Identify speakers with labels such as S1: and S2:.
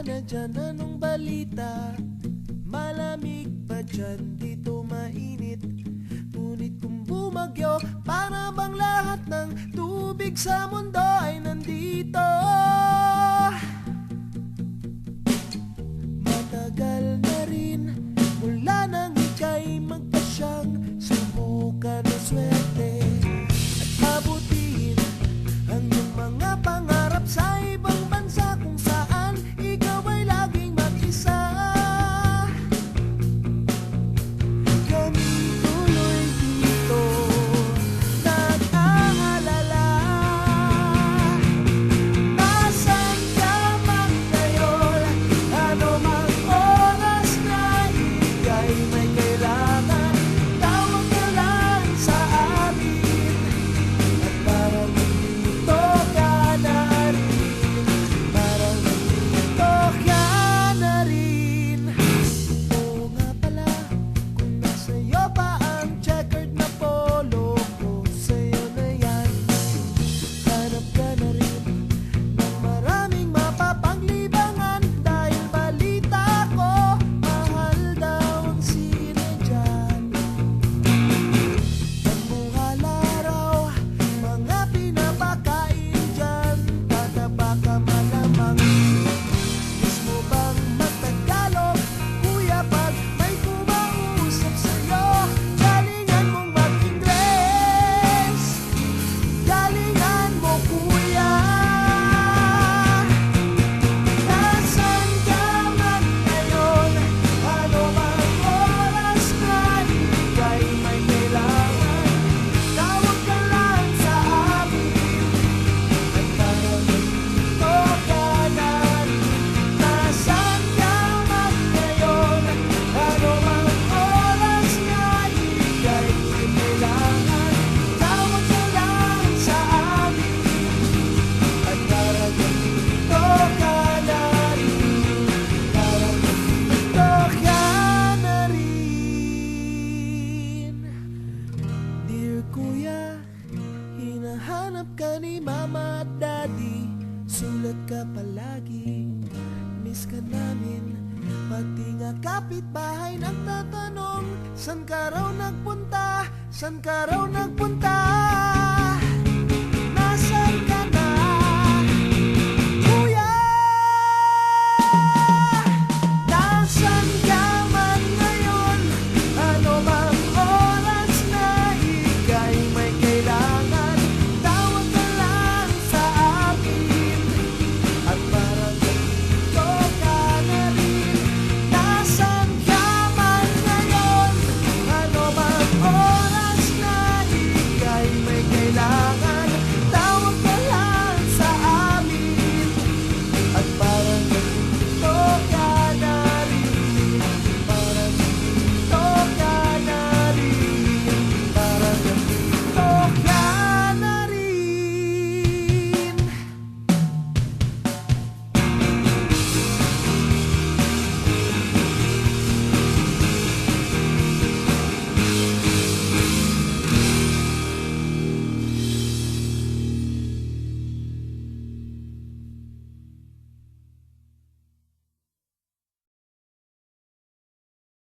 S1: na dyan, anong balita? Malamig ba dyan, dito mainit? Ngunit kung bumagyo, para bang lahat ng tubig sa mundo ay nandito? Matagal na rin mula nang ika'y magpasyang subukan ng swerte at abutin ang iyong mga pangarap sa ibang bansa kung saan ikaw ay laging mag-isa. Kami tuloy dito nag-aalala, nasan ka man ngayon, ano mang oras na ika'y may kailangan, tawag ka lang sa amin at parang nandito ka na rin, parang nandito ka na rin. Oo nga pala, kung nasa'yo pa ang checkered na polo ko, sa'yo na yan. Hanap ka na rin ng maraming mapapanglibangan dahil balita ko, mahal daw ang sine dyan. Namuhala raw mga pinapakain dyan, tataba ka malamang. Mismo bang magtagalog, kuya, pag may kumausap sa'yo? Galingan mong mag-Ingles, galingan mo, kuya. Nasaan ka man ngayon, ano mang oras na ika'y may kailangan, tawag ka lang sa amin at parang nandito ka na rin. Nasaan ka man ngayon, ano mang oras na ika'y may kailangan, tawag ka lang sa amin at parang nandito ka na rin, parang nandito ka na rin. Dear Kuya, hinahanap ka ni Mama at Daddy, sulat ka palagi, miss ka namin. Pati nga kapitbahay nagtatanong, san ka raw nagpunta, san ka raw nagpunta?